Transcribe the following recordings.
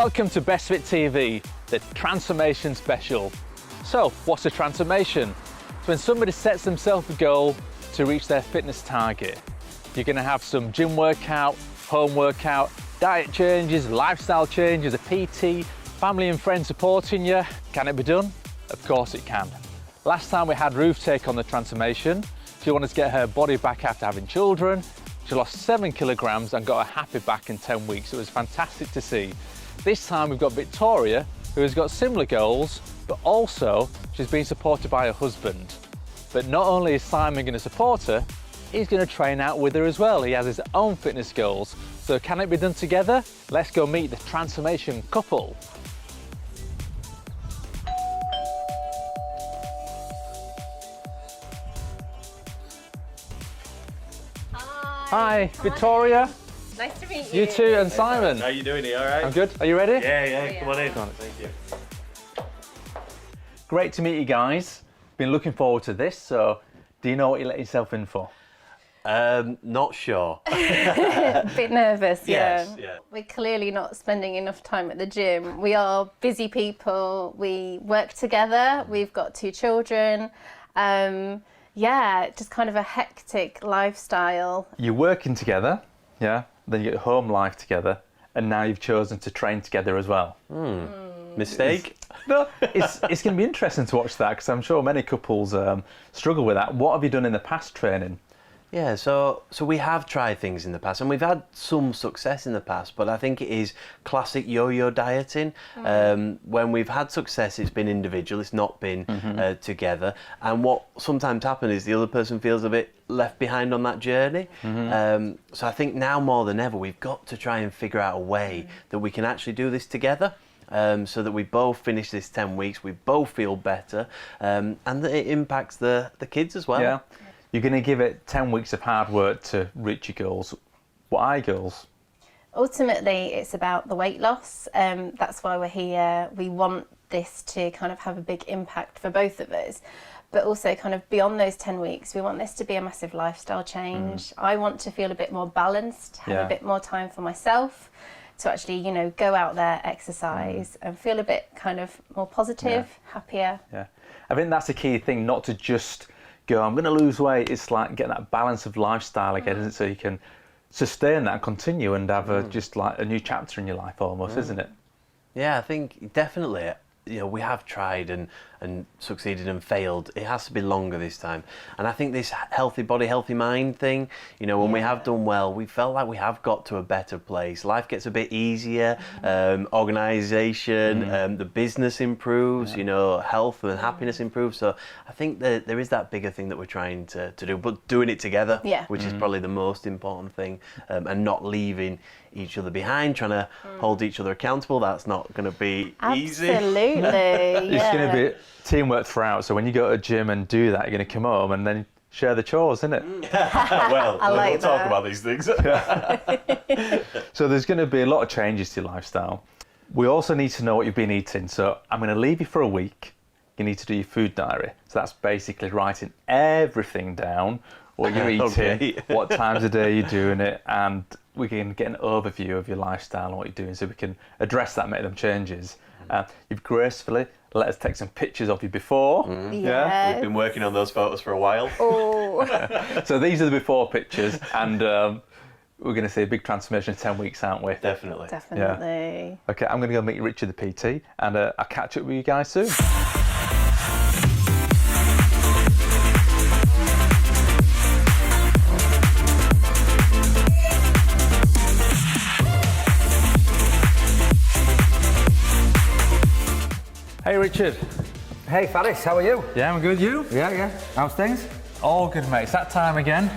Welcome to Best Fit TV, the transformation special. So, what's a transformation? It's when somebody sets themselves a goal to reach their fitness target. You're going to have some gym workout, home workout, diet changes, lifestyle changes, a PT, family and friends supporting you. Can it be done? Of course it can. Last time we had Ruth take on the transformation. She wanted to get her body back after having children. She lost 7 kilograms and got a happy back in 10 weeks. It was fantastic to see. This time we've got Victoria, who has got similar goals, but also she's being supported by her husband. But not only is Simon going to support her, he's going to train out with her as well. He has his own fitness goals. So can it be done together? Let's go meet the transformation couple. Hi, Victoria. Nice to meet you. You too, and Simon. How you doing? Are you all right? I'm good. Are you ready? Yeah. Come on in. Thank you. Great to meet you guys. Been looking forward to this. So, do you know what you let yourself in for? Not sure. A bit nervous, Yes, yeah. yeah. We're clearly not spending enough time at the gym. We are busy people. We work together. We've got 2 children. Yeah, just kind of a hectic lifestyle. You're working together, yeah. Then you get home life together, and now you've chosen to train together as well. Mistake? No, it's going to be interesting to watch that because I'm sure many couples struggle with that. What have you done in the past training? Yeah, so we have tried things in the past and we've had some success in the past, but I think it is classic yo-yo dieting. When we've had success, it's been individual, it's not been together. And what sometimes happens is the other person feels a bit left behind on that journey. So I think now more than ever, we've got to try and figure out a way that we can actually do this together. So that we both finish this 10 weeks, we both feel better, and that it impacts the kids as well. Yeah. You're going to give it 10 weeks of hard work to reach your goals. What are your goals? Ultimately, it's about the weight loss. That's why we're here. We want this to kind of have a big impact for both of us. But also kind of beyond those 10 weeks, we want this to be a massive lifestyle change. I want to feel a bit more balanced, have a bit more time for myself, to actually, you know, go out there, exercise and feel a bit kind of more positive, happier. Yeah, I think that's the key thing, not to just go, I'm going to lose weight. It's like getting that balance of lifestyle again, isn't it? So you can sustain that and continue and have just like a new chapter in your life almost, isn't it? Yeah, I think definitely. You know, we have tried and succeeded and failed. It has to be longer this time. And I think this healthy body, healthy mind thing, you know, when we have done well, we felt like we have got to a better place. Life gets a bit easier, organisation, the business improves, you know, health and happiness improves. So I think that there is that bigger thing that we're trying to do, but doing it together, which is probably the most important thing, and not leaving each other behind, trying to hold each other accountable. That's not going to be easy. Absolutely. It's going to be teamwork throughout. So when you go to a gym and do that, you're going to come home and then share the chores, isn't it? Well, we'll talk about these things. So there's going to be a lot of changes to your lifestyle. We also need to know what you've been eating. So I'm going to leave you for a week. You need to do your food diary. So that's basically writing everything down, what you're eating, what times of day you're doing it, and we can get an overview of your lifestyle and what you're doing so we can address that, make them changes. You've gracefully let us take some pictures of you before. Yes. We've been working on those photos for a while. Oh. So these are the before pictures, and we're going to see a big transformation in 10 weeks, aren't we? Definitely. Definitely. Okay, I'm going to go meet Richard, the PT, and I'll catch up with you guys soon. Hey Richard. Hey Faris, how are you? Yeah, I'm good. You? Yeah. How's things? All good, mate. It's that time again.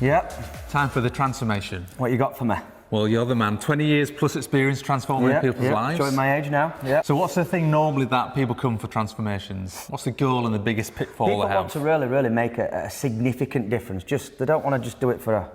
Yep. Time for the transformation. What you got for me? Well, you're the man. 20 years plus experience transforming people's lives. Showing my age now. Yeah. So what's the thing normally that people come for transformations? What's the goal and the biggest pitfall People they have? want to really make a significant difference. They don't want to just do it for a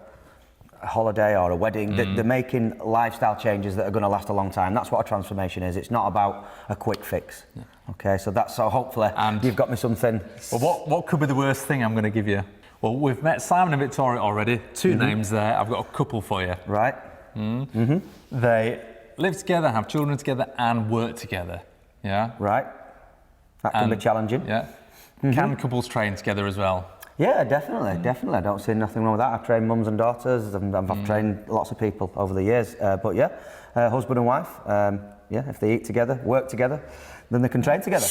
holiday or a wedding. They're making lifestyle changes that are going to last a long time. That's what a transformation is. It's not about a quick fix. Yeah. Okay, so hopefully you've got me something. Well, what could be the worst thing I'm going to give you? Well, we've met Simon and Victoria already. 2 names there. I've got a couple for you. Right. They live together, have children together, and work together. Yeah. Right. That can be challenging. Yeah. Can couples train together as well? Yeah, definitely. I don't see nothing wrong with that. I've trained mums and daughters, and I've trained lots of people over the years. But yeah, husband and wife, yeah, if they eat together, work together, then they can train together.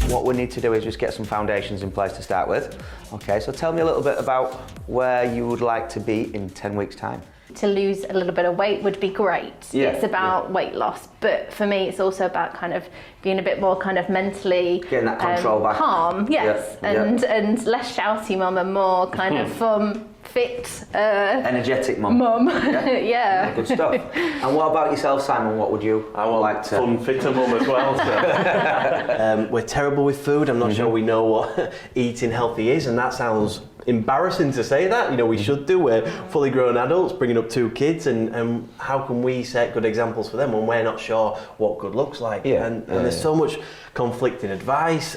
What we need to do is just get some foundations in place to start with. Okay, so tell me a little bit about where you would like to be in 10 weeks' time. To lose a little bit of weight would be great. Yeah, It's about weight loss, but for me it's also about kind of being a bit more kind of mentally Getting that control back. calm, yes, Yeah, and less shouty mum and more kind of fit Energetic mum. yeah. Good stuff. And what about yourself, Simon? What would you like to? Fun, fitter mum as well. So. We're terrible with food. I'm not sure we know what eating healthy is, and that sounds embarrassing to say that. You know, we should do. We're fully grown adults bringing up 2 kids, and how can we set good examples for them when we're not sure what good looks like? And there's so much conflicting advice.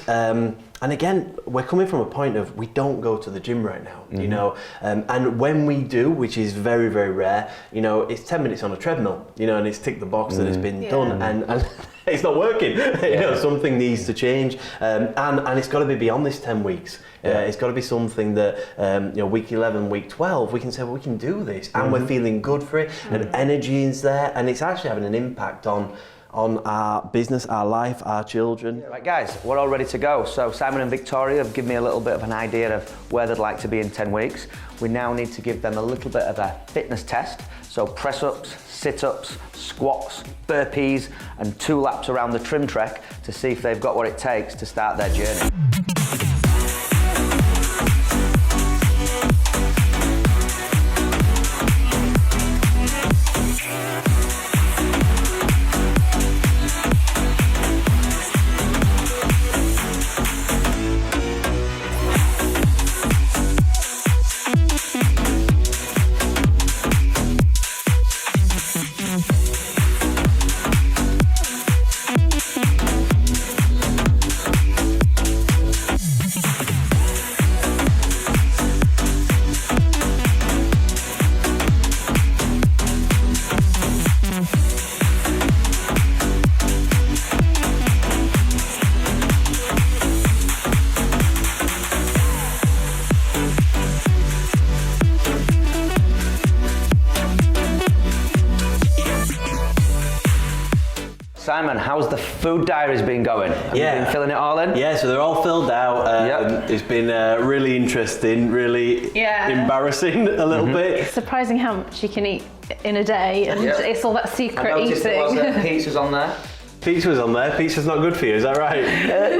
And again, we're coming from a point of we don't go to the gym right now, you know, and when we do, which is very, very rare, you know, it's 10 minutes on a treadmill, you know, and it's ticked the box that it's been done, and it's not working. You know, something needs to change, and it's got to be beyond this 10 weeks. It's got to be something that, you know, week 11, week 12, we can say, well, we can do this, and we're feeling good for it, and energy is there, and it's actually having an impact on our business, our life, our children. Right, guys, we're all ready to go. So Simon and Victoria have given me a little bit of an idea of where they'd like to be in 10 weeks. We now need to give them a little bit of a fitness test. So press-ups, sit-ups, squats, burpees, and 2 laps around the trim trek to see if they've got what it takes to start their journey. Simon, how's the food diaries been going? Have you been filling it all in? Yeah, so they're all filled out. It's been really interesting, really embarrassing a little bit. Surprising how much you can eat in a day, and it's all that secret eating. Pizzas on there. Pizza's on there. Pizza's not good for you, is that right?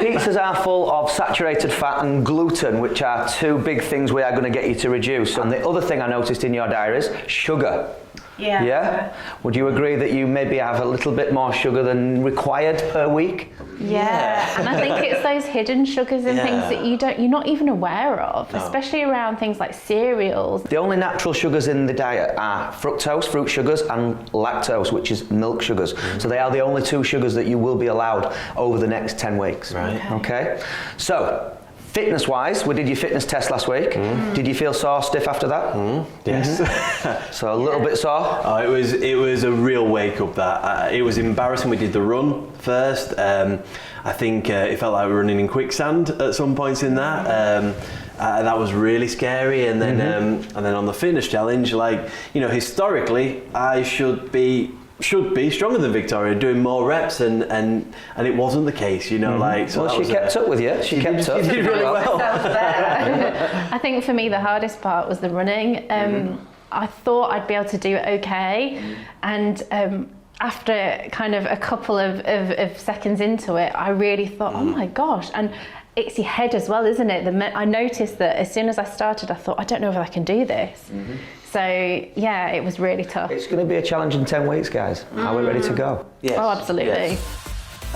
Pizzas are full of saturated fat and gluten, which are 2 big things we are going to get you to reduce. And the other thing I noticed in your diaries, sugar. Yeah? Would you agree that you maybe have a little bit more sugar than required per week? Yeah, and I think it's those hidden sugars and things that you're not even aware of, especially around things like cereals. The only natural sugars in the diet are fructose, fruit sugars, and lactose, which is milk sugars. So they are the only 2 sugars that you will be allowed over the next 10 weeks. Right. Okay? So, fitness-wise, we did your fitness test last week. Did you feel sore, stiff after that? Yes. So a little bit sore? Oh, it was a real wake-up. That it was embarrassing. We did the run first. I think it felt like we were running in quicksand at some points in that. That was really scary. And then on the fitness challenge, like, you know, historically, I should be stronger than Victoria, doing more reps, and it wasn't the case, you know. Like, so well, she kept up with you. She kept up. She did really well. I think for me the hardest part was the running. I thought I'd be able to do it okay, and after kind of a couple of seconds into it, I really thought, oh my gosh. And it's your head as well, isn't it? I noticed that as soon as I started, I thought, I don't know if I can do this. So yeah, it was really tough. It's going to be a challenge in 10 weeks, guys. Are we ready to go? Yes. Oh, absolutely. Yes.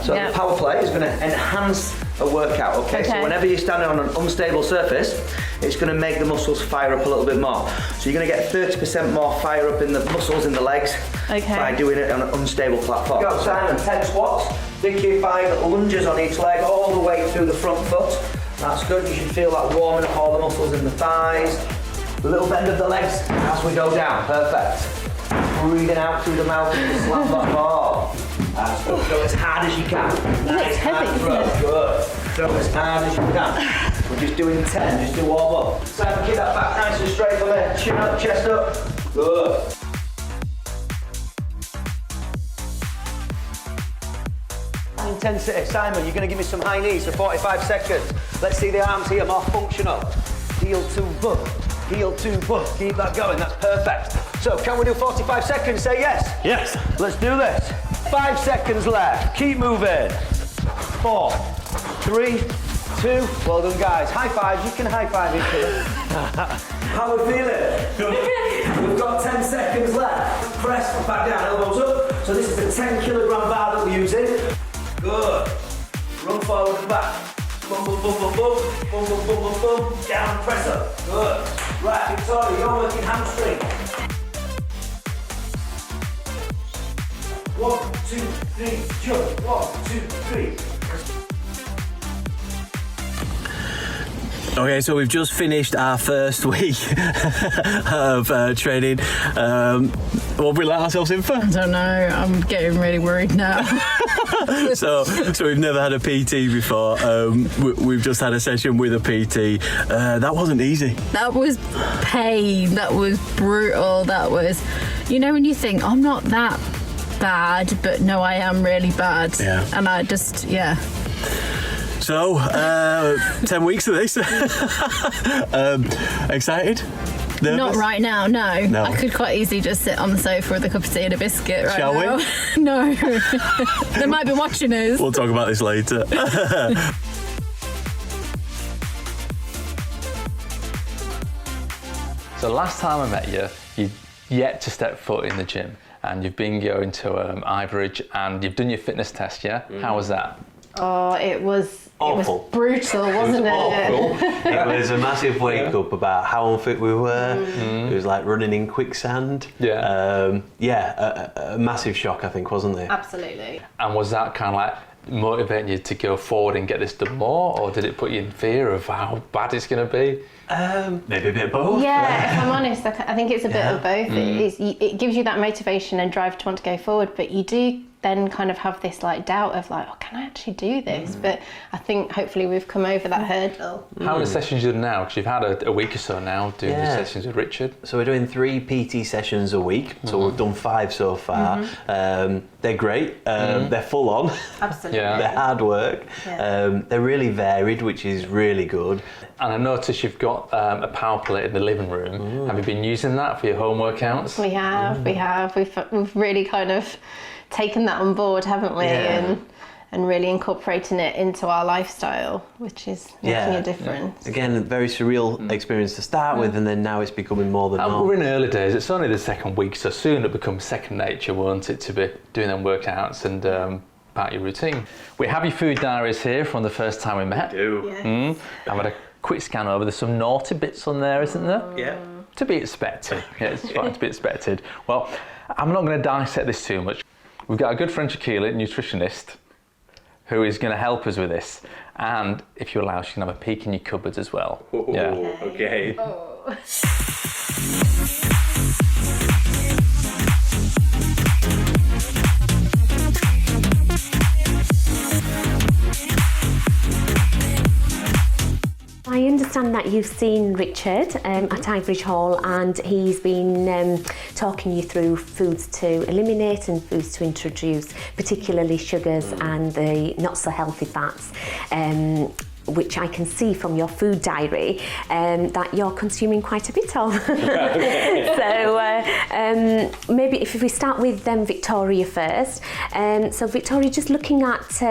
So the power play is going to enhance a workout, okay? So whenever you're standing on an unstable surface, it's going to make the muscles fire up a little bit more. So you're going to get 30% more fire up in the muscles in the legs by doing it on an unstable platform. Go, Simon, 10 squats, big Q5 lunges on each leg all the way through the front foot. That's good. You should feel that warming up all the muscles in the thighs. A little bend of the legs as we go down. Perfect. Breathing out through the mouth and slam that ball. That's good. Go as hard as you can. Nice heavy, hard throw. Good. Throw as hard as you can. We're just doing 10, just to warm up. Simon, keep that back nice and straight for me. Chin up, chest up. Good. Intensity. Simon, you're going to give me some high knees for 45 seconds. Let's see the arms here, more functional. Heel to butt, heel to butt. Keep that going, that's perfect. So, can we do 45 seconds? Say yes. Yes. Let's do this. 5 seconds left. Keep moving. 4, 3, 2. Well done, guys. High fives. You can high five each other. How are we feeling? We've got 10 seconds left. Press back down, elbows up. So this is a 10 kilogram bar that we're using. Good. Run forward and back. Boom, boom, boom, boom, boom. Boom, boom, boom, boom, boom. Down, press up. Good. Right, Victoria, you're working hamstring. 1, 2, 3, jump. 1, 2, 3. Okay, so we've just finished our first week of training. What we let ourselves in for? I don't know, I'm getting really worried now. So we've never had a PT before. We've just had a session with a PT. That wasn't easy. That was pain, that was brutal, that was, you know, when you think, I'm not that bad, but no, I am really bad. Yeah. And I just, yeah. So, 10 weeks of this. Excited? Nervous? Not right now, no. No. I could quite easily just sit on the sofa with a cup of tea and a biscuit right Shall now. we? No. They might be watching us. We'll talk about this later. So last time I met you, you'd yet to step foot in the gym, and you've been going to Iveridge, and you've done your fitness test, yeah? How was that? Oh, it was Awful. brutal, wasn't it? Awful. It was a massive wake up about how unfit we were. It was like running in quicksand. Yeah. A massive shock, I think, wasn't it? Absolutely. And was that kind of like motivating you to go forward and get this done more, or did it put you in fear of how bad it's going to be? Maybe a bit of both. Yeah, if I'm honest, I think it's a bit of both. It gives you that motivation and drive to want to go forward, but you do then kind of have this like doubt of like, oh, can I actually do this? But I think hopefully we've come over that hurdle. How are the sessions you do now? Because you've had a week or so now doing the sessions with Richard. So we're doing 3 PT sessions a week. So we've done 5 so far. They're great. They're full on. Absolutely. Yeah. They're hard work. Yeah. They're really varied, which is really good. And I noticed you've got a power plate in the living room. Have you been using that for your home workouts? We have. We've really kind of taken that on board, haven't we? Yeah. And really incorporating it into our lifestyle, which is making a difference. Again, a very surreal experience to start with, and then now it's becoming more than normal. We're in early days. It's only the second week, so soon it'll become second nature, won't it, to be doing them workouts and part of your routine. We have your food diaries here from the first time we met. We do. Yes. I've had a quick scan over. There's some naughty bits on there, isn't there? Yeah. To be expected. Yeah, it's fine to be expected. Well, I'm not going to dissect this too much. We've got a good friend, Shaquila, nutritionist, who is going to help us with this. And if you allow, she can have a peek in your cupboards as well. Ooh, yeah. Okay. Oh. I understand that you've seen Richard at Iveridge Hall, and he's been talking you through foods to eliminate and foods to introduce, particularly sugars and the not so healthy fats, which I can see from your food diary that you're consuming quite a bit of. So maybe if we start with Victoria first. So Victoria, just looking at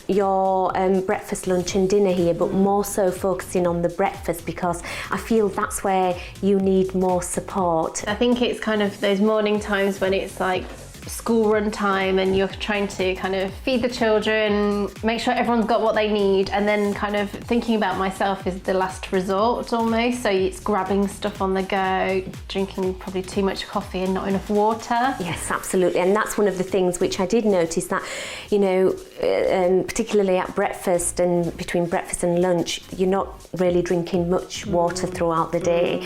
your breakfast, lunch and dinner here, but more so focusing on the breakfast, because I feel that's where you need more support. I think it's kind of those morning times when it's like school run time and you're trying to kind of feed the children, make sure everyone's got what they need, and then kind of thinking about myself is the last resort almost. So it's grabbing stuff on the go, drinking probably too much coffee and not enough water. Yes, absolutely. And that's one of the things which I did notice, that, you know, particularly at breakfast and between breakfast and lunch, you're not really drinking much water throughout the day.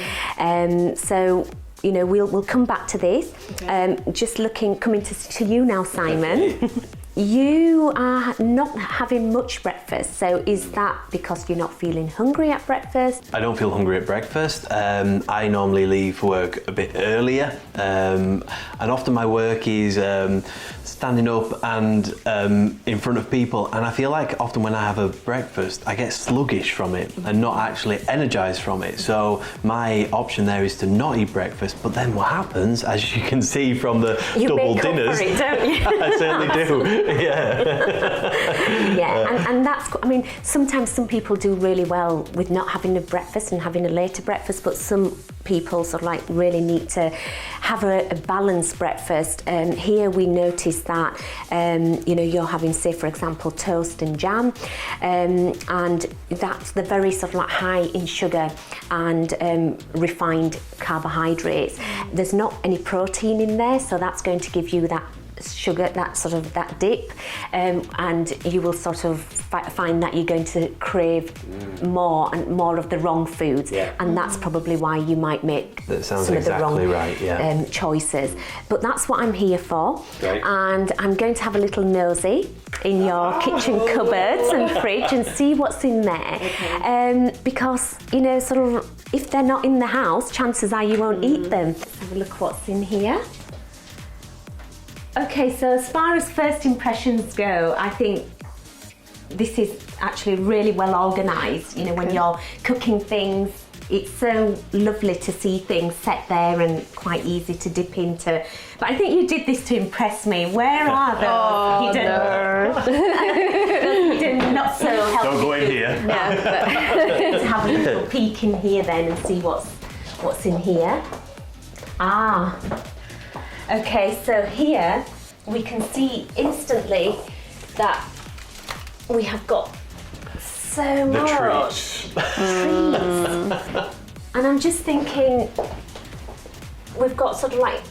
So, you know, we'll come back to this. Okay. Just coming to you now, Simon. You are not having much breakfast, so is that because you're not feeling hungry at breakfast? I don't feel hungry at breakfast. I normally leave work a bit earlier, and often my work is standing up and in front of people, and I feel like often when I have a breakfast I get sluggish from it and not actually energized from it. So my option there is to not eat breakfast, but then what happens, as you can see from the double dinners, for it, don't you? I certainly do. Yeah, and that's, I mean, sometimes some people do really well with not having a breakfast and having a later breakfast, but some people sort of like really need to have a balanced breakfast. Here we notice that, you know, you're having, say for example, toast and jam, and that's the very sort of like high in sugar and refined carbohydrates. There's not any protein in there, so that's going to give you that sugar, that sort of that dip, and you will sort of find that you're going to crave more and more of the wrong foods, and that's probably why you might make some of the wrong choices. But that's what I'm here for. Right. And I'm going to have a little nosy in your kitchen cupboards and fridge and see what's in there, because, you know, sort of if they're not in the house, chances are you won't eat them. Let's have a look what's in here. Okay, so as far as first impressions go, I think this is actually really well organised. You know, when you're cooking things, it's so lovely to see things set there and quite easy to dip into. But I think you did this to impress me. Where are those hidden, not so healthy? Don't go in here. Let's have a little peek in here then and see what's in here. Okay, so here we can see instantly that we have got so much treats. And I'm just thinking, we've got sort of like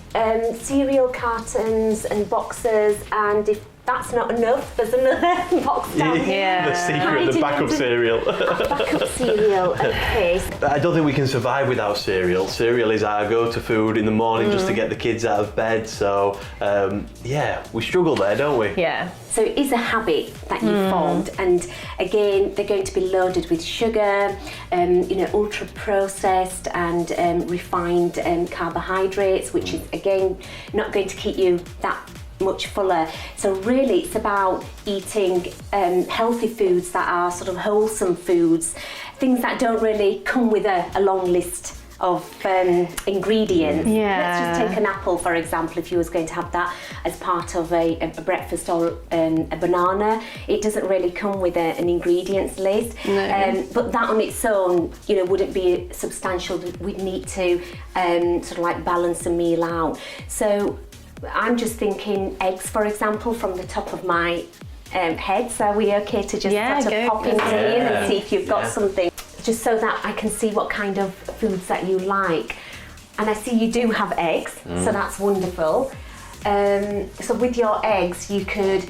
cereal cartons and boxes, and if that's not enough, there's another box down here. The secret, the backup cereal. Backup cereal, okay. I don't think we can survive without cereal. Cereal is our go-to food in the morning just to get the kids out of bed. So, yeah, we struggle there, don't we? Yeah. So it is a habit that you've formed, and again, they're going to be loaded with sugar, you know, ultra-processed and refined carbohydrates, which is again not going to keep you that much fuller. So really it's about eating healthy foods that are sort of wholesome foods, things that don't really come with a long list of ingredients. Let's just take an apple, for example. If you was going to have that as part of a breakfast, or a banana, it doesn't really come with an ingredients list. But that on its own, you know, wouldn't be substantial. We'd need to sort of like balance a meal out. So I'm just thinking eggs, for example, from the top of my head. So are we okay to just sort of pop into here and see if you've got something, just so that I can see what kind of foods that you like? And I see you do have eggs, so that's wonderful. So with your eggs, you could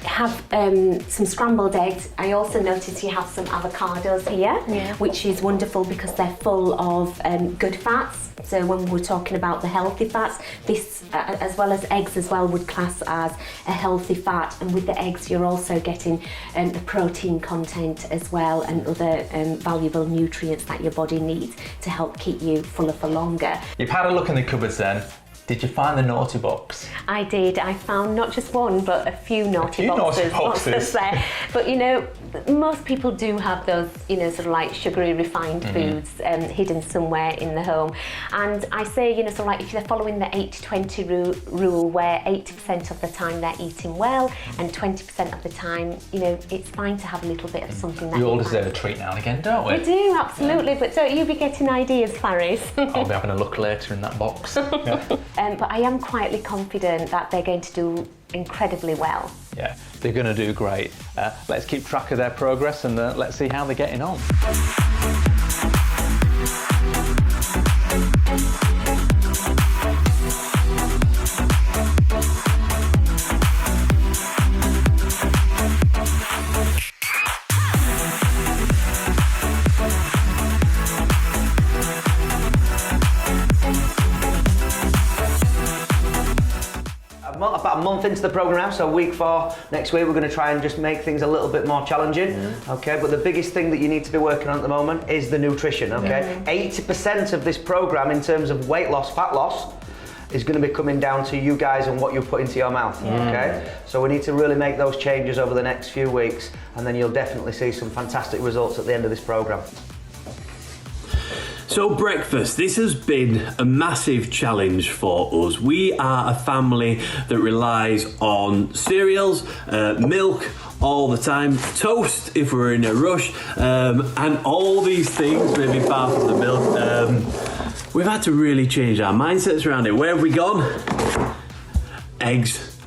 have some scrambled eggs. I also noticed you have some avocados here, which is wonderful because they're full of good fats. So when we're talking about the healthy fats, this, as well as eggs as well, would class as a healthy fat. And with the eggs, you're also getting the protein content as well, and other valuable nutrients that your body needs to help keep you fuller for longer. You've had a look in the cupboards then. Did you find the naughty box? I did. I found not just one, but a few naughty boxes there. But you know, most people do have those, you know, sort of like sugary refined foods hidden somewhere in the home. And I say, you know, sort of like if they're following the 80-20 rule, where 80% of the time they're eating well, and 20% of the time, you know, it's fine to have a little bit of something that We all deserve a treat now and again, don't we? We do, absolutely. But don't you be getting ideas, Faris. I'll be having a look later in that box. but I am quietly confident that they're going to do incredibly well. Yeah, they're going to do great. Let's keep track of their progress and let's see how they're getting on. About a month into the program now, so week 4 next week, we're going to try and just make things a little bit more challenging. Okay, but the biggest thing that you need to be working on at the moment is the nutrition. Okay, 80% of this program in terms of weight loss, fat loss, is going to be coming down to you guys and what you put into your mouth. Okay, so we need to really make those changes over the next few weeks, and then you'll definitely see some fantastic results at the end of this program. So breakfast, this has been a massive challenge for us. We are a family that relies on cereals, milk all the time, toast if we're in a rush, and all these things, maybe apart from the milk. We've had to really change our mindsets around it. Where have we gone? Eggs.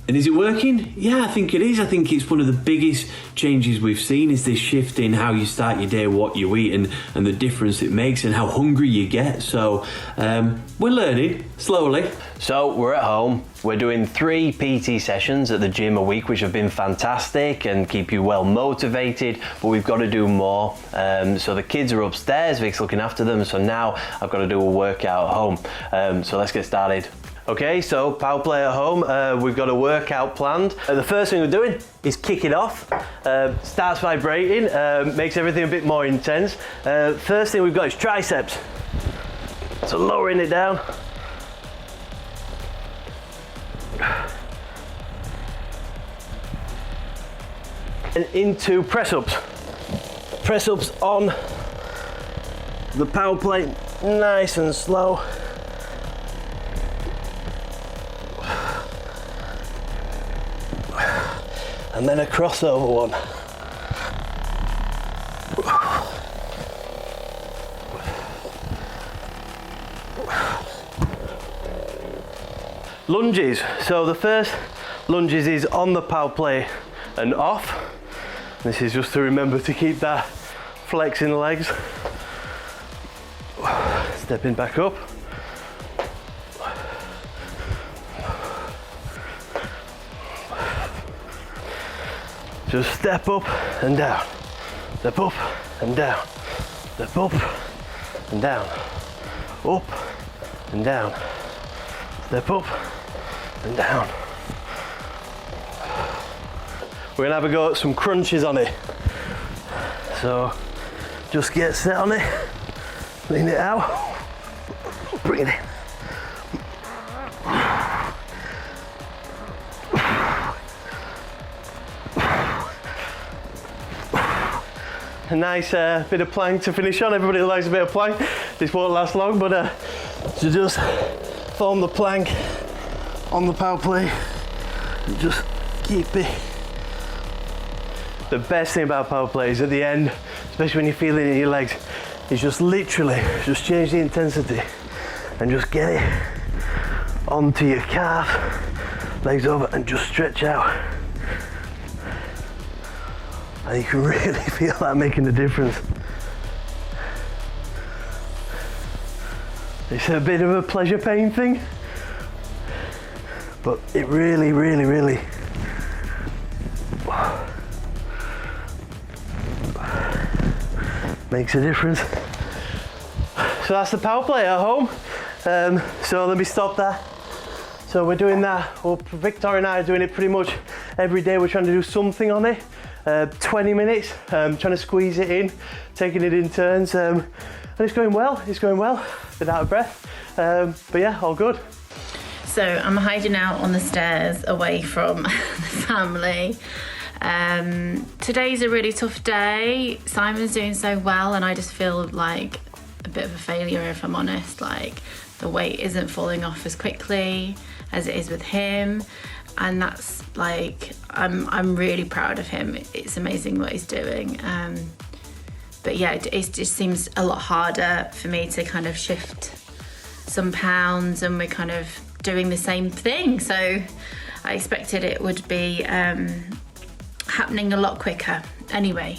And is it working? Yeah, I think it is. I think it's one of the biggest changes we've seen is this shift in how you start your day, what you eat, and the difference it makes and how hungry you get. So we're learning slowly. So we're at home. We're doing 3 PT sessions at the gym a week, which have been fantastic and keep you well motivated, but we've got to do more. So the kids are upstairs, Vic's looking after them, so now I've got to do a workout at home. So let's get started. Okay, so power play at home, we've got a workout planned. The first thing we're doing is kick it off. Starts vibrating, makes everything a bit more intense. First thing we've got is triceps. So lowering it down. And into press ups. Press ups on the power plate, nice and slow. And then a crossover one. Lunges. So the first lunges is on the power plate and off. This is just to remember to keep that flex in the legs. Stepping back up. Just step up and down, step up and down, step up and down, up and down, step up and down. We're gonna have a go at some crunches on it. So just get set on it, lean it out, bring it in. A nice bit of plank to finish on. Everybody likes a bit of plank. This won't last long, but to just form the plank on the power plate and just keep it. The best thing about power plate is at the end, especially when you're feeling it in your legs, is just literally just change the intensity and just get it onto your calf, legs over, and just stretch out. And you can really feel that making a difference. It's a bit of a pleasure pain thing, but it really, really, really makes a difference. So that's the power play at home. So let me stop there. So we're doing that. Well, Victoria and I are doing it pretty much every day. We're trying to do something on it. 20 minutes, trying to squeeze it in, taking it in turns, and it's going well, a bit out of breath, but yeah, all good. So I'm hiding out on the stairs away from the family. Today's a really tough day. Simon's doing so well and I just feel like a bit of a failure, if I'm honest. Like the weight isn't falling off as quickly as it is with him. And that's like, I'm really proud of him. It's amazing what he's doing. But yeah, it just seems a lot harder for me to kind of shift some pounds, and we're kind of doing the same thing. So I expected it would be happening a lot quicker. Anyway,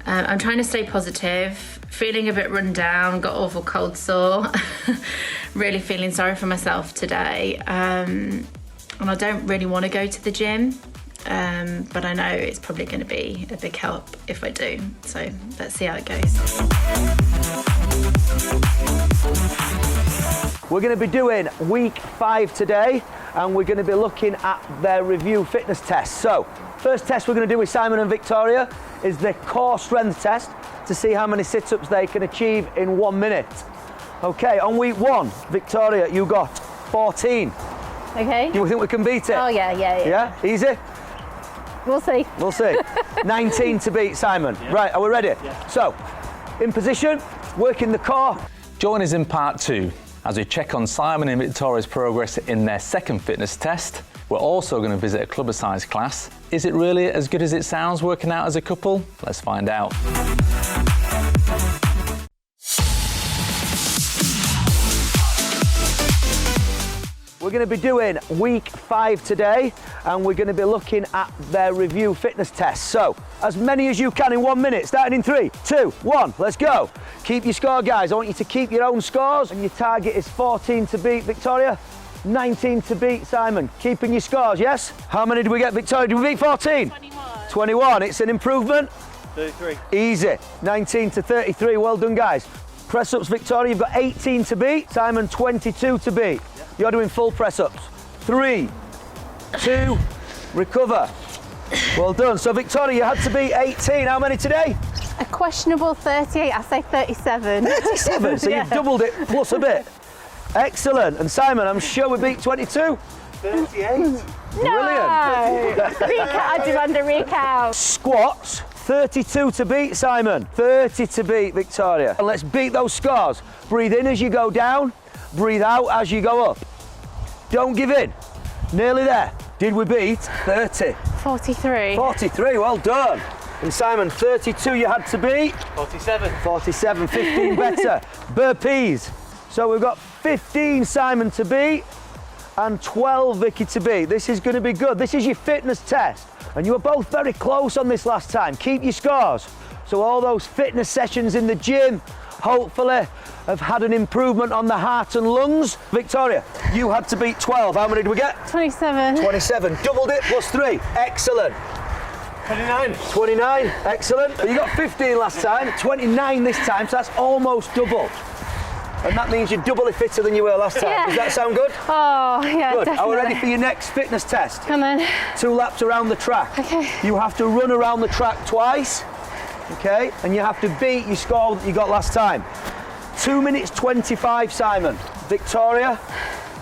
I'm trying to stay positive, feeling a bit run down, got awful cold sore, really feeling sorry for myself today. And I don't really want to go to the gym, but I know it's probably going to be a big help if I do. So let's see how it goes. We're going to be doing week 5 today, and we're going to be looking at their review fitness test. So, first test we're going to do with Simon and Victoria is the core strength test to see how many sit-ups they can achieve in 1 minute. Okay, on week 1, Victoria, you got 14. Okay. Do you think we can beat it? Oh, yeah. Yeah? Easy? We'll see. We'll see. 19 to beat, Simon. Yeah. Right, are we ready? Yeah. So, in position, working the core. Join us in part 2 as we check on Simon and Victoria's progress in their second fitness test. We're also going to visit a clubber-sized class. Is it really as good as it sounds working out as a couple? Let's find out. We're going to be doing week 5 today, and we're going to be looking at their review fitness test. So, as many as you can in 1 minute, starting in 3, 2, 1, let's go. Keep your score, guys. I want you to keep your own scores, and your target is 14 to beat, Victoria. 19 to beat, Simon. Keeping your scores, yes? How many did we get, Victoria? Did we beat 14? 21. 21, it's an improvement. 33. Easy. 19 to 33, well done, guys. Press-ups, Victoria, you've got 18 to beat. Simon, 22 to beat. You're doing full press-ups. 3, 2, recover. Well done. So, Victoria, you had to beat 18. How many today? A questionable 38, I say 37. 37, so you've doubled it plus a bit. Excellent. And Simon, I'm sure we beat 22? 38. No! Brilliant. I demand a recount. Squats, 32 to beat, Simon. 30 to beat, Victoria. And let's beat those scores. Breathe in as you go down. Breathe out as you go up. Don't give in. Nearly there. Did we beat 30? 43. 43, well done. And Simon, 32 you had to beat. 47. 47, 15 better. Burpees. So we've got 15 Simon to beat and 12 Vicky to beat. This is going to be good. This is your fitness test. And you were both very close on this last time. Keep your scores. So all those fitness sessions in the gym, hopefully, have had an improvement on the heart and lungs. Victoria, you had to beat 12. How many did we get? 27. 27. Doubled it, plus 3. Excellent. 29. 29. Excellent. You got 15 last time. 29 this time, so that's almost double. And that means you're doubly fitter than you were last time. Yeah. Does that sound good? Oh, yeah, Good. definitely. Are we ready for your next fitness test? Come on. 2 laps around the track. Okay. You have to run around the track twice. Okay, and you have to beat your score that you got last time. 2 minutes 25, Simon. Victoria,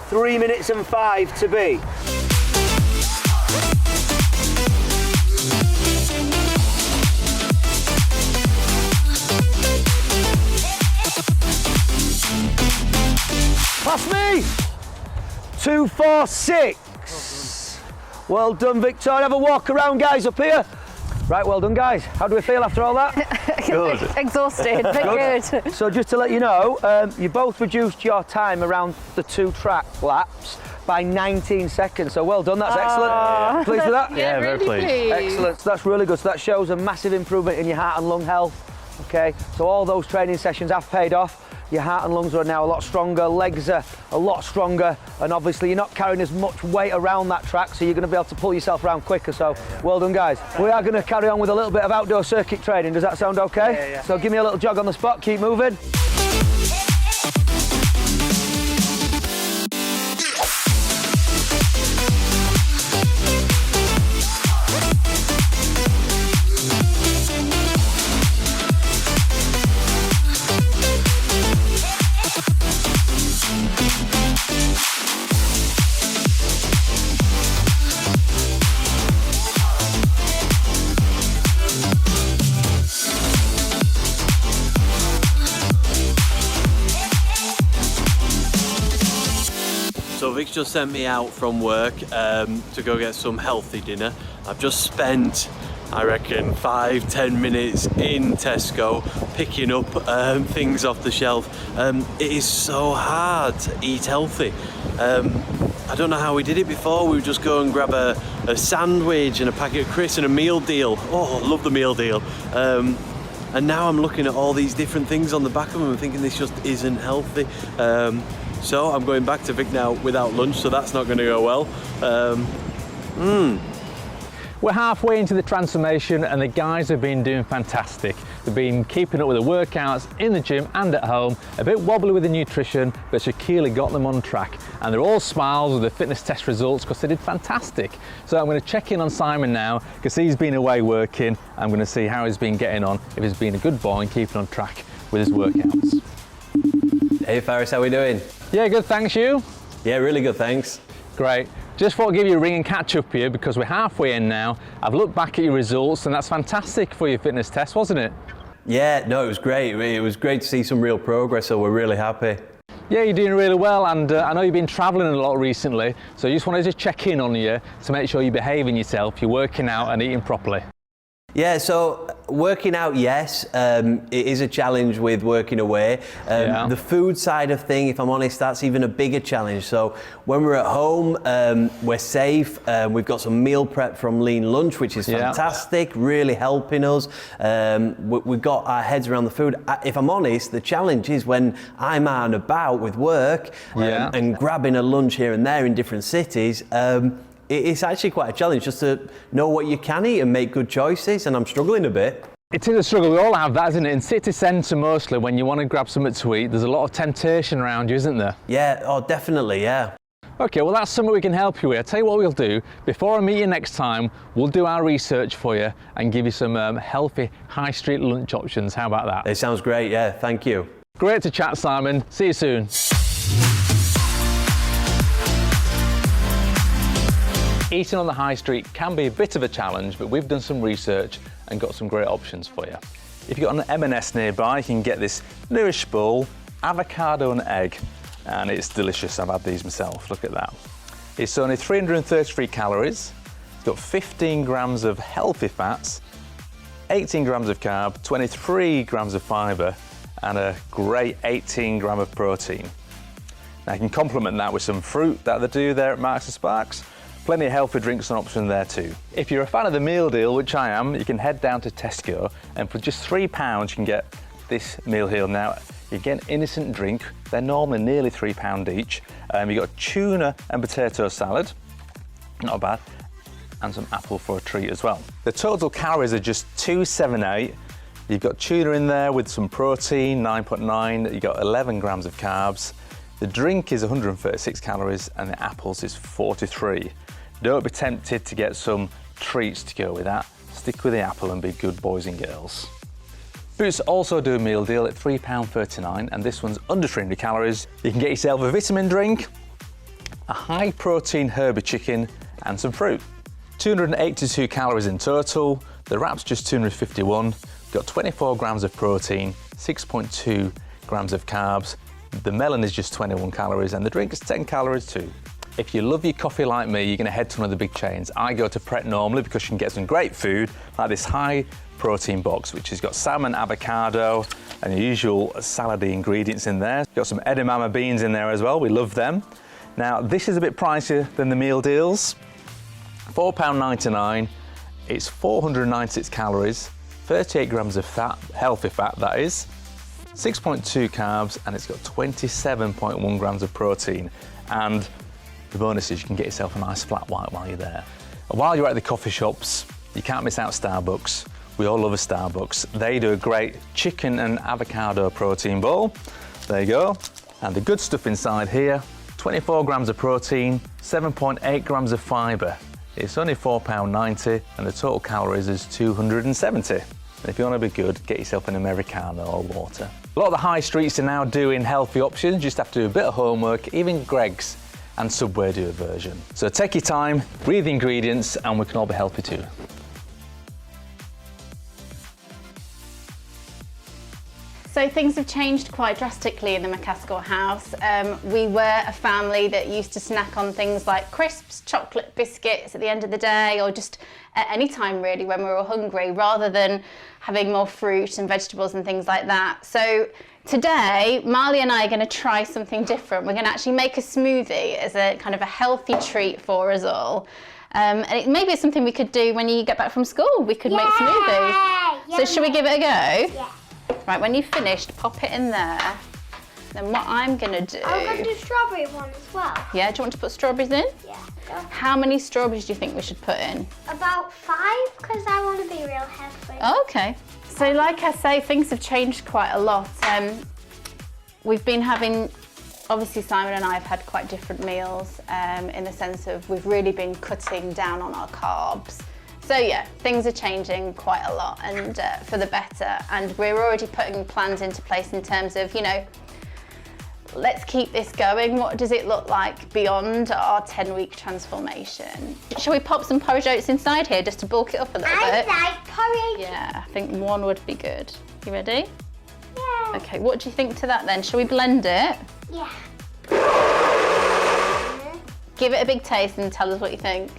3 minutes and 5 to beat. Pass me. 2, 4, 6. Well done, Victoria. Have a walk around, guys, up here. Right, well done, guys. How do we feel after all that? Good. Exhausted, but good. So just to let you know, you both reduced your time around the 2 track laps by 19 seconds. So well done, that's excellent. Pleased with that? Yeah, very pleased. Excellent, so that's really good. So that shows a massive improvement in your heart and lung health. Okay, so all those training sessions have paid off. Your heart and lungs are now a lot stronger, legs are a lot stronger, and obviously you're not carrying as much weight around that track, so you're going to be able to pull yourself around quicker. So well done, guys. We are going to carry on with a little bit of outdoor circuit training. Does that sound okay? Yeah. So give me a little jog on the spot, keep moving. So Vic's just sent me out from work to go get some healthy dinner. I've just spent I reckon 5-10 minutes in Tesco, picking up things off the shelf. It is so hard to eat healthy. I don't know how we did it before. We would just go and grab a sandwich and a packet of crisps and a meal deal. Oh, I love the meal deal. And now I'm looking at all these different things on the back of them and thinking this just isn't healthy. So I'm going back to Vic now without lunch, so that's not going to go well. We're halfway into the transformation and the guys have been doing fantastic. They've been keeping up with the workouts in the gym and at home, a bit wobbly with the nutrition, but Shaquille got them on track. And they're all smiles with the fitness test results because they did fantastic. So I'm going to check in on Simon now because he's been away working. I'm going to see how he's been getting on, if he's been a good boy and keeping on track with his workouts. Hey Faris, how are we doing? Yeah, good, thanks, you? Yeah, really good, thanks. Great. Just thought I'd give you a ring and catch up here because we're halfway in now. I've looked back at your results and that's fantastic for your fitness test, wasn't it? Yeah, no, it was great. It was great to see some real progress, so we're really happy. Yeah, you're doing really well, and I know you've been travelling a lot recently, so I just wanted to check in on you to make sure you're behaving yourself, you're working out and eating properly. Yeah, so working out, yes, it is a challenge with working away. The food side of thing, if I'm honest, that's even a bigger challenge. So when we're at home, we're safe. We've got some meal prep from Lean Lunch, which is fantastic, really helping us. We've got our heads around the food. If I'm honest, the challenge is when I'm out and about with work and grabbing a lunch here and there in different cities. It's actually quite a challenge just to know what you can eat and make good choices, and I'm struggling a bit. It is a struggle, we all have that, isn't it? In city centre mostly, when you want to grab something to eat, there's a lot of temptation around you, isn't there? Yeah, oh definitely, yeah. Okay, well that's something we can help you with. I'll tell you what we'll do, before I meet you next time, we'll do our research for you and give you some healthy high street lunch options. How about that? It sounds great, yeah, thank you. Great to chat, Simon. See you soon. Eating on the high street can be a bit of a challenge, but we've done some research and got some great options for you. If you've got an M&S nearby, you can get this Nourish Bowl, avocado and egg, and it's delicious. I've had these myself, look at that. It's only 333 calories, it's got 15 grams of healthy fats, 18 grams of carb, 23 grams of fibre, and a great 18 gram of protein. Now you can complement that with some fruit that they do there at Marks & Sparks. Plenty of healthy drinks and options there too. If you're a fan of the meal deal, which I am, you can head down to Tesco and for just £3 you can get this meal deal. Now, you get an innocent drink, they're normally nearly £3 each. You've got tuna and potato salad, not bad, and some apple for a treat as well. The total calories are just 278. You've got tuna in there with some protein, 9.9, you've got 11 grams of carbs. The drink is 136 calories and the apples is 43. Don't be tempted to get some treats to go with that. Stick with the apple and be good boys and girls. Boots also do a meal deal at £3.39 and this one's under 300 calories. You can get yourself a vitamin drink, a high protein herby chicken and some fruit. 282 calories in total, the wrap's just 251, got 24 grams of protein, 6.2 grams of carbs, the melon is just 21 calories and the drink is 10 calories too. If you love your coffee like me, you're going to head to one of the big chains. I go to Pret normally because you can get some great food like this high protein box which has got salmon, avocado and the usual salady ingredients in there. Got some edamame beans in there as well, we love them. Now this is a bit pricier than the meal deals. £4.99, it's 496 calories, 38 grams of fat, healthy fat that is, 6.2 carbs and it's got 27.1 grams of protein. And the bonus is you can get yourself a nice flat white while you're there. While you're at the coffee shops, you can't miss out Starbucks. We all love a Starbucks. They do a great chicken and avocado protein bowl. There you go. And the good stuff inside here, 24 grams of protein, 7.8 grams of fibre. It's only £4.90 and the total calories is 270. And if you want to be good, get yourself an Americano or water. A lot of the high streets are now doing healthy options. You just have to do a bit of homework. Even Greggs and Subway do a version. So take your time, read the ingredients, and we can all be healthy too. So So things have changed quite drastically in the McCaskill house. We were a family that used to snack on things like crisps, chocolate biscuits at the end of the day, or just at any time really when we were hungry, rather than having more fruit and vegetables and things like that. So today, Marley and I are going to try something different. We're going to actually make a smoothie as a kind of a healthy treat for us all. And it maybe it's something we could do when you get back from school. We could make smoothies. So should we give it a go? Yeah. Right, when you've finished, pop it in there. Then what I'm going to do... I'm going to do strawberry one as well. Yeah, do you want to put strawberries in? Yeah. Go. How many strawberries do you think we should put in? About 5, because I want to be real healthy. Oh, okay. So like I say, things have changed quite a lot. We've been having... Obviously, Simon and I have had quite different meals in the sense of we've really been cutting down on our carbs. So yeah, things are changing quite a lot and for the better. And we're already putting plans into place in terms of, you know, let's keep this going. What does it look like beyond our 10-week transformation? Shall we pop some porridge oats inside here just to bulk it up a little bit? I like porridge. Yeah, I think one would be good. You ready? Yeah. Okay, what do you think to that then? Shall we blend it? Yeah. Give it a big taste and tell us what you think.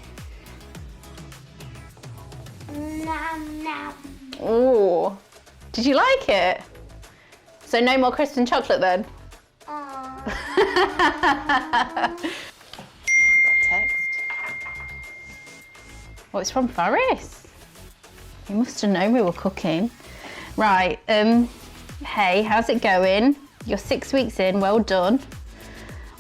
Nom nom. Ooh, did you like it? So no more crisps and chocolate then? Text. Oh, it's from Faris. You must have known we were cooking. Right, hey, how's it going? You're 6 weeks in, well done.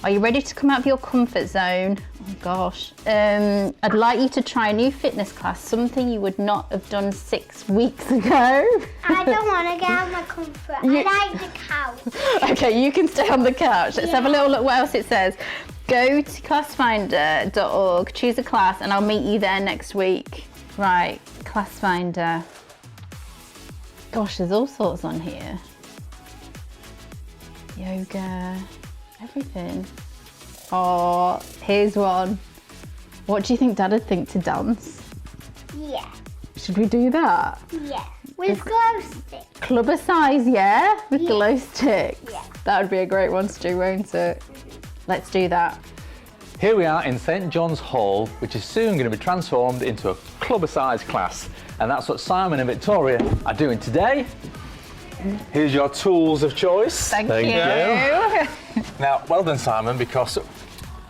Are you ready to come out of your comfort zone? Oh gosh. I'd like you to try a new fitness class, something you would not have done 6 weeks ago. I don't want to get out of my comfort. I like the couch. Okay, you can stay on the couch. Let's have a little look what else it says. Go to classfinder.org, choose a class, and I'll meet you there next week. Right, Classfinder. Gosh, there's all sorts on here. Yoga, everything. Oh, here's one. What do you think Dad would think to dance? Yeah. Should we do that? Yeah. With glow stick. Clubber size, yeah? With Yeah. glow sticks. Yeah. That would be a great one to do, won't it? Let's do that. Here we are in St John's Hall, which is soon going to be transformed into a clubber-sized class. And that's what Simon and Victoria are doing today. Here's your tools of choice. Thank you. you. Now, well done, Simon, because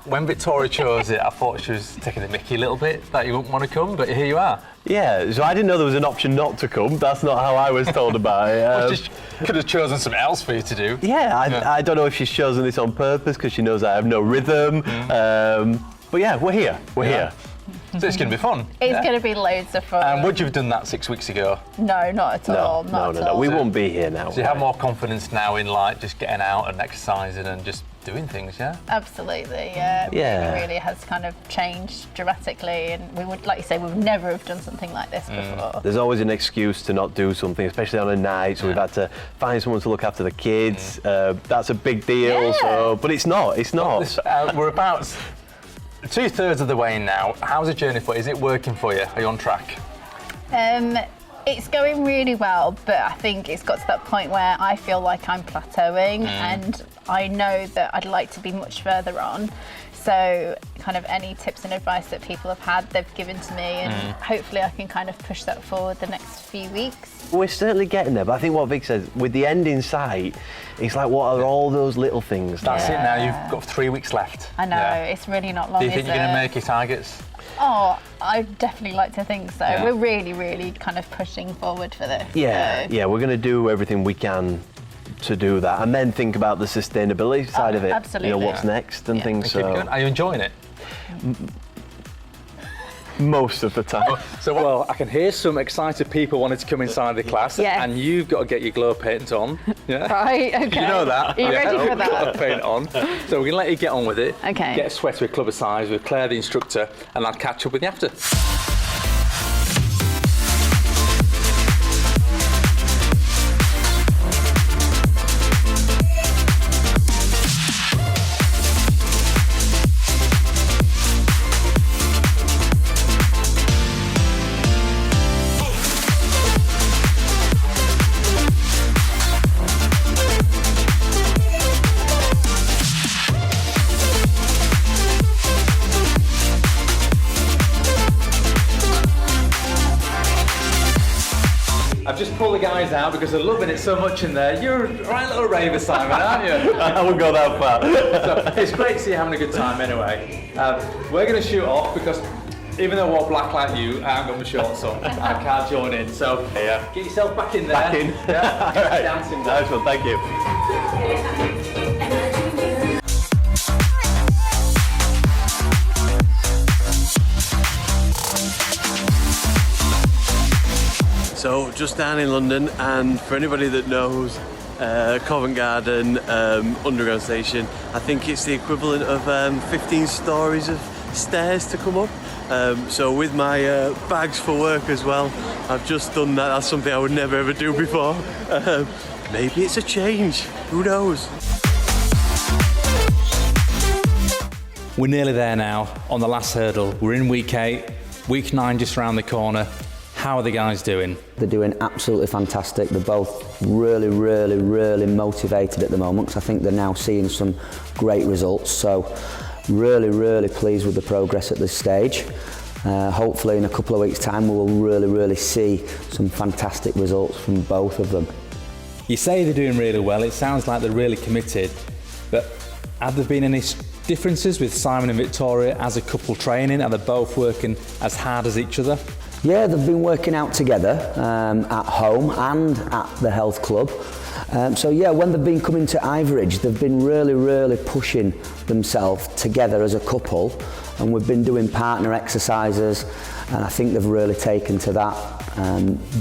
when Victoria chose it, I thought she was taking the mickey a little bit, that you wouldn't want to come, but here you are. Yeah, so I didn't know there was an option not to come. That's not how I was told about it. Just could have chosen something else for you to do. Yeah, I don't know if she's chosen this on purpose because she knows I have no rhythm. But yeah, we're here. We're here. So it's going to be fun. It's going to be loads of fun. And would you have done that 6 weeks ago? No, not at all. Not at all. We won't be here now. So you have more confidence now in like just getting out and exercising and just doing things, yeah? Absolutely, yeah. Yeah. It really has kind of changed dramatically, and we would, like you say, we would never have done something like this before. There's always an excuse to not do something, especially on a night. So we've had to find someone to look after the kids. That's a big deal. Yeah. So, but it's not. It's not. We're about 2/3 of the way now. How's the journey for you? Is it working for you? Are you on track? It's going really well, but I think it's got to that point where I feel like I'm plateauing, and I know that I'd like to be much further on. So kind of any tips and advice that people have had, they've given to me, and hopefully I can kind of push that forward the next few weeks. We're certainly getting there, but I think what Vic says, with the end in sight, it's like, what are all those little things? That's it now. You've got 3 weeks left. I know, it's really not long, Do you think is you're going to it? make your targets? Oh, I definitely like to think so. Yeah. We're really kind of pushing forward for this. Yeah, so. yeah, we're going to do everything we can to do that, and then think about the sustainability side of it. absolutely. You know, what's next and things. Keep it going. Are you enjoying it? Most of the time. So, well, I can hear some excited people wanting to come inside the class, Yes. and you've got to get your glow paint on. Yeah. Right, okay. You know that. Are you ready for that? Glow paint on. So we're going to let you get on with it. Okay. Get a sweater with clubber size with Claire, the instructor, and I'll catch up with you after. guys out because they're loving it so much in there. You're a right little raver, Simon, aren't you? I wouldn't go that far. So it's great to see you having a good time anyway. We're going to shoot off because even though I wore black like you, I haven't got my shorts on. I can't join in. So get yourself back in there. Back in. Yeah. All right. Dancing. Nice one, thank you. So just down in London, and for anybody that knows Covent Garden Underground Station, I think it's the equivalent of 15 stories of stairs to come up. So with my bags for work as well, I've just done that. That's something I would never ever do before. Maybe it's a change, who knows? We're nearly there now on the last hurdle. We're in week 8, week 9 just around the corner. How are the guys doing? They're doing absolutely fantastic. They're both really, really, really motivated at the moment, because I think they're now seeing some great results. So really, really pleased with the progress at this stage. Hopefully in a couple of weeks' time we'll really, really see some fantastic results from both of them. You say they're doing really well, it sounds like they're really committed, but have there been any differences with Simon and Victoria as a couple training? Are they both working as hard as each other? Yeah, they've been working out together at home and at the health club. So yeah, when they've been coming to Iveridge, they've been really, really pushing themselves together as a couple, and we've been doing partner exercises, and I think they've really taken to that.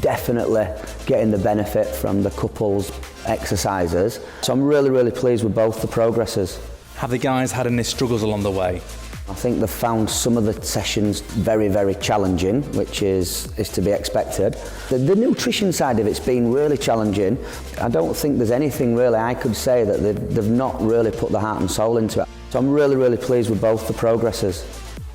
Definitely getting the benefit from the couples exercises. So I'm really, really pleased with both the progresses. Have the guys had any struggles along the way? I think they've found some of the sessions very, very challenging, which is to be expected. The nutrition side of it's been really challenging. I don't think there's anything really I could say that they've not really put the heart and soul into it. So I'm really, really pleased with both the progresses.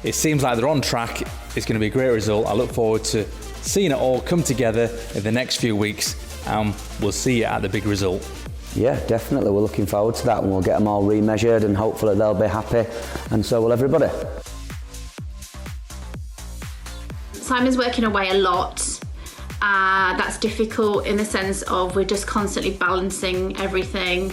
It seems like they're on track. It's going to be a great result. I look forward to seeing it all come together in the next few weeks, and we'll see you at the big result. Yeah, definitely. We're looking forward to that, and we'll get them all remeasured, and hopefully they'll be happy, and so will everybody. Simon's working away a lot. That's difficult in the sense of we're just constantly balancing everything.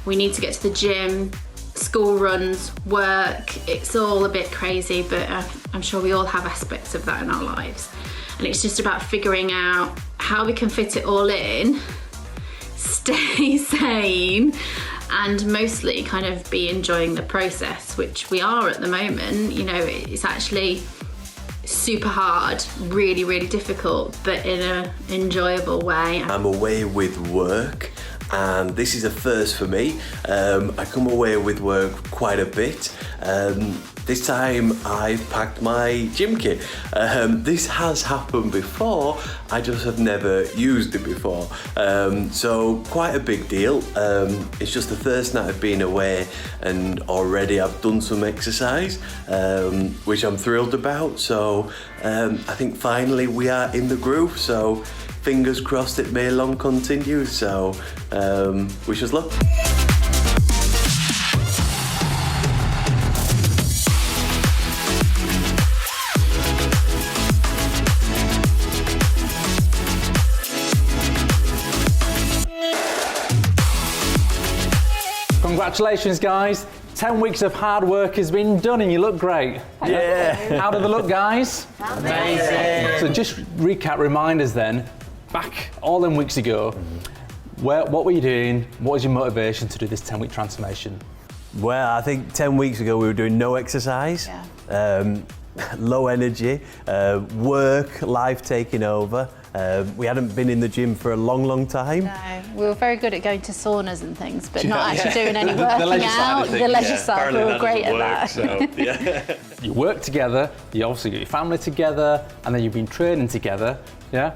We need to get to the gym, school runs, work. It's all a bit crazy, but I'm sure we all have aspects of that in our lives. And it's just about figuring out how we can fit it all in, stay sane, and mostly kind of be enjoying the process, which we are at the moment. You know, it's actually super hard, really, really difficult, but in an enjoyable way. I'm away with work, and this is a first for me. I come away with work quite a bit. This time I packed my gym kit. This has happened before, I just have never used it before. So quite a big deal. It's just the first night I've been away, and already I've done some exercise, which I'm thrilled about. So I think finally we are in the groove. So fingers crossed it may long continue. So wish us luck. Congratulations, guys. 10 weeks of hard work has been done and you look great. Yeah. How do they look, guys? Amazing. So just recap, remind us then, back all them weeks ago, what were you doing? What was your motivation to do this 10-week transformation? Well, I think 10 weeks ago we were doing no exercise, low energy, work, life taking over. We hadn't been in the gym for a long, long time. No, we were very good at going to saunas and things, but not actually doing any The working leisure side out. of things, The leisure yeah. side, we were great at that. You work together, you obviously get your family together, and then you've been training together, yeah?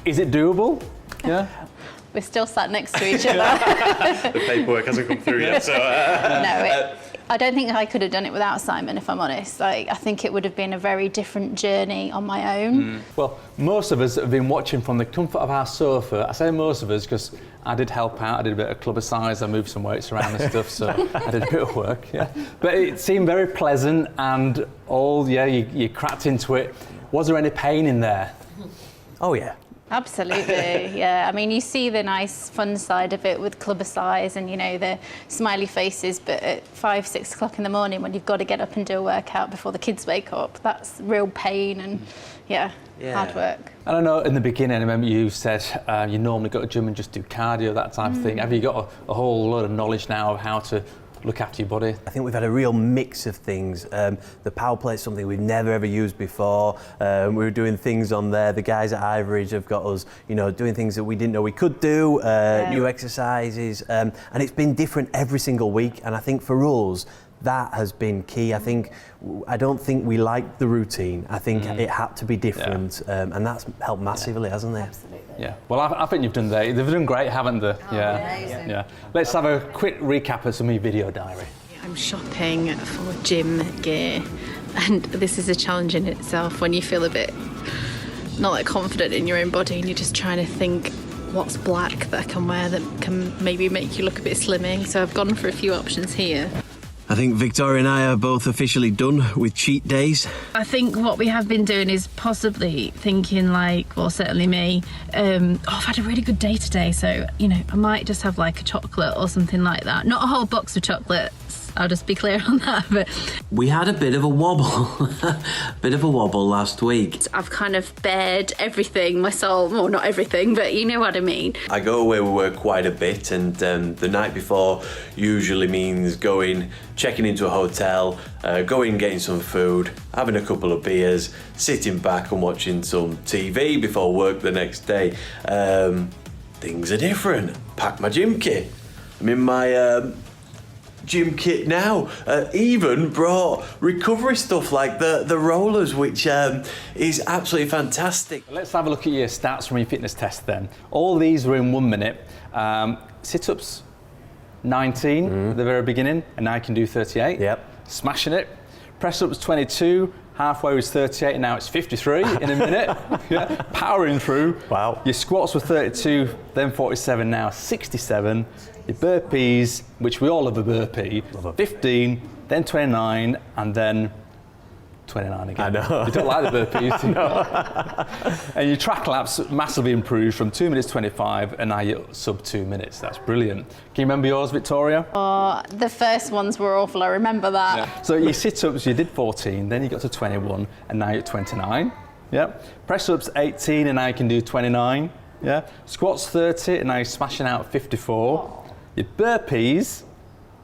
Is it doable? Yeah? We're still sat next to each other. The paperwork hasn't come through yet, so... I don't think I could have done it without Simon, if I'm honest. I think it would have been a very different journey on my own. Well, most of us have been watching from the comfort of our sofa. I say most of us because I did help out. I did a bit of club-a-size. I moved some weights around and stuff, so I did a bit of work, yeah. But it seemed very pleasant and you cracked into it. Was there any pain in there? Oh, yeah. Absolutely, yeah. I mean, you see the nice fun side of it with clubber size and, you know, the smiley faces, but at 5, 6 o'clock in the morning when you've got to get up and do a workout before the kids wake up, that's real pain and, hard work. And I know in the beginning, I remember you said you normally go to the gym and just do cardio, that type of thing. Have you got a whole lot of knowledge now of how to look after your body? I think we've had a real mix of things. The power plate is something we've never ever used before. We were doing things on there. The guys at Ivory have got us, you know, doing things that we didn't know we could do, new exercises, and it's been different every single week. And I think for us, that has been key. I don't think we liked the routine. I think it had to be different, and that's helped massively, hasn't it? Absolutely. Yeah. Well, I think you've done that. They've done great, haven't they? Amazing. Yeah. Let's have a quick recap of some of your video diary. I'm shopping for gym gear, and this is a challenge in itself when you feel a bit not that confident in your own body and you're just trying to think what's black that I can wear that can maybe make you look a bit slimming. So I've gone for a few options here. I think Victoria and I are both officially done with cheat days. I think what we have been doing is possibly thinking like, well, certainly me, I've had a really good day today, so, you know, I might just have like a chocolate or something like that. Not a whole box of chocolates, I'll just be clear on that. But We had a bit of a wobble, last week. I've kind of bared everything, my soul, well, not everything, but you know what I mean. I go away with work quite a bit, and the night before usually means checking into a hotel, going getting some food, having a couple of beers, sitting back and watching some TV before work the next day. Things are different. Pack my gym kit. I'm in my gym kit now. Even brought recovery stuff like the rollers, which is absolutely fantastic. Let's have a look at your stats from your fitness test then. All these were in 1 minute. Sit-ups, 19 at the very beginning, and now you can do 38. Yep. Smashing it. Press-ups, 22. Halfway was 38, and now it's 53 in a minute. Yeah. Powering through. Wow. Your squats were 32, then 47, now 67. Your burpees, which we all love a burpee, 15, then 29, and then 29 again. I know. You don't like the burpees, do you? No. And your track laps massively improved from 2 minutes 25, and now you're sub 2 minutes. That's brilliant. Can you remember yours, Victoria? The first ones were awful, I remember that. Yeah. So your sit-ups, you did 14, then you got to 21, and now you're at 29. Yeah. Press-ups, 18, and now you can do 29. Yeah. Squats, 30, and now you're smashing out 54. Your burpees,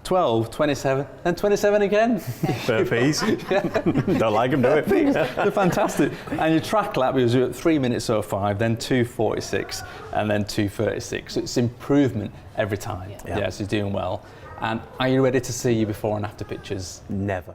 12, 27, and 27 again. Burpees. Don't like them, do it. They're fantastic. And your track lap was at 3 minutes 05, then 2:46, and then 2:36. So it's improvement every time. Yeah, so you're doing well. And are you ready to see your before and after pictures? Never.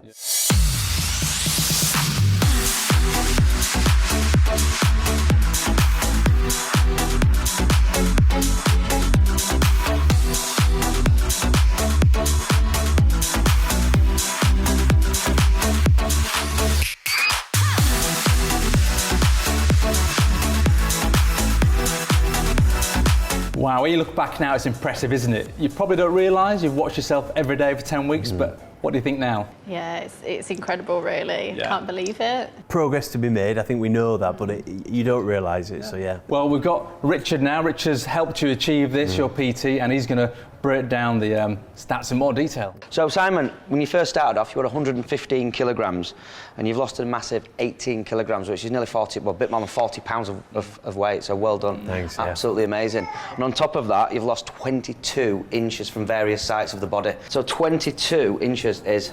Wow, when you look back now, it's impressive, isn't it? You probably don't realise you've watched yourself every day for 10 weeks, but what do you think now? Yeah, it's incredible, really. Yeah. Can't believe it. Progress to be made, I think we know that, but you don't realise it, so yeah. Well, we've got Richard now. Richard's helped you achieve this, your PT, and he's going to break down the stats in more detail. So Simon, when you first started off, you were 115 kilograms, and you've lost a massive 18 kilograms, which is nearly 40, well, a bit more than 40 pounds of weight, so well done. Thanks, Absolutely amazing. And on top of that, you've lost 22 inches from various sites of the body. So 22 inches is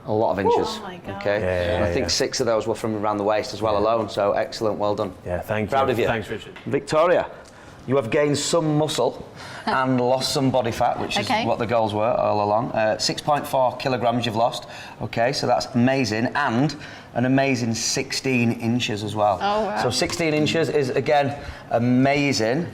a lot of inches. Oh my God. Okay. Yeah, and I think 6 of those were from around the waist as well alone, so excellent, well done. Yeah, thank you. Proud of you. Thanks, Richard. Victoria, you have gained some muscle and lost some body fat, which is what the goals were all along. 6.4 kilograms you've lost. Okay, so that's amazing, and an amazing 16 inches as well. Oh, wow. So 16 inches is, again, amazing.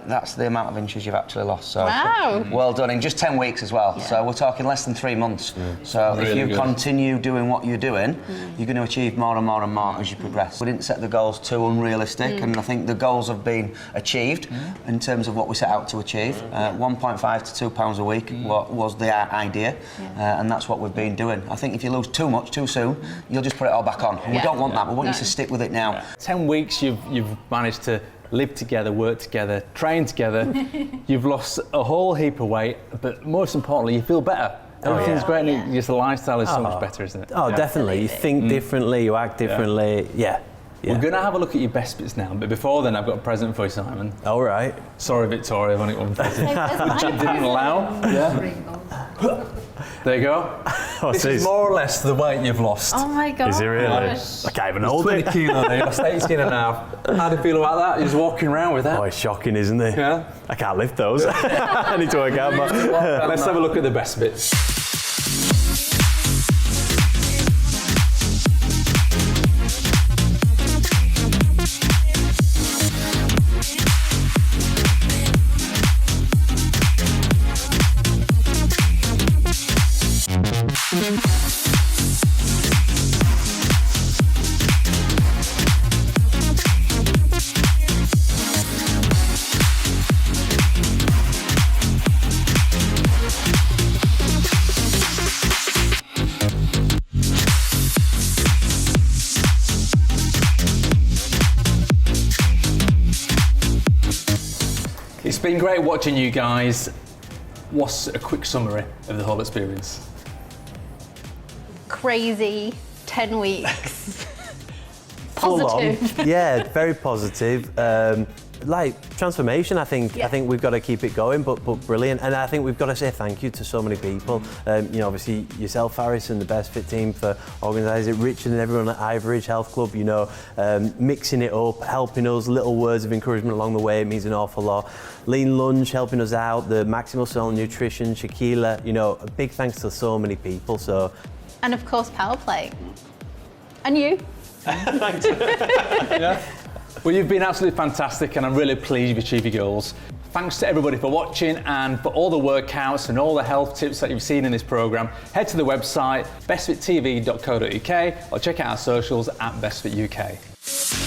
That's the amount of inches you've actually lost. So wow. Well done in just 10 weeks as well. Yeah. So we're talking less than 3 months. So Really if you good. continue doing what you're doing, you're going to achieve more and more and more as you progress. We didn't set the goals too unrealistic, and I think the goals have been achieved in terms of what we set out to achieve. 1.5 to 2 pounds a week was the idea, and that's what we've been doing. I think if you lose too much too soon, you'll just put it all back on. And we don't want that. We want you to stick with it now. 10 weeks you've managed to live together, work together, train together. You've lost a whole heap of weight, but most importantly, you feel better. Everything's great, and just the lifestyle is so much better, isn't it? Oh, definitely. You think differently, you act differently. Yeah. We're going to have a look at your best bits now, but before then, I've got a present for you, Simon. All right. Sorry, Victoria, I've only got one present. Which I didn't allow. Yeah. There you go. This is more or less the weight you've lost. Oh my God. Is it really? I can't even hold it. 20 kilo there, you lost 18.5. How do you feel about that? You're just walking around with that? Oh, it's shocking, isn't it? Yeah. I can't lift those. I need to work out more. Let's have a look at the best bits. It's been great watching you guys. What's a quick summary of the whole experience? Crazy 10 weeks. Full on. Positive. Yeah, very positive. Like transformation, I think we've got to keep it going, but brilliant. And I think we've got to say thank you to so many people. You know, obviously yourself, Harris, and the Best Fit team for organising it, Richard and everyone at Ivoridge Health Club, you know, mixing it up, helping us, little words of encouragement along the way, it means an awful lot. Lean Lunch helping us out, the Maximuscle Nutrition, Shaquila, you know, a big thanks to so many people. So, And of course, Power Play. And you. Thanks. Yeah. Well, you've been absolutely fantastic, and I'm really pleased you've achieved your goals. Thanks to everybody for watching, and for all the workouts and all the health tips that you've seen in this programme, head to the website bestfittv.co.uk or check out our socials at bestfituk.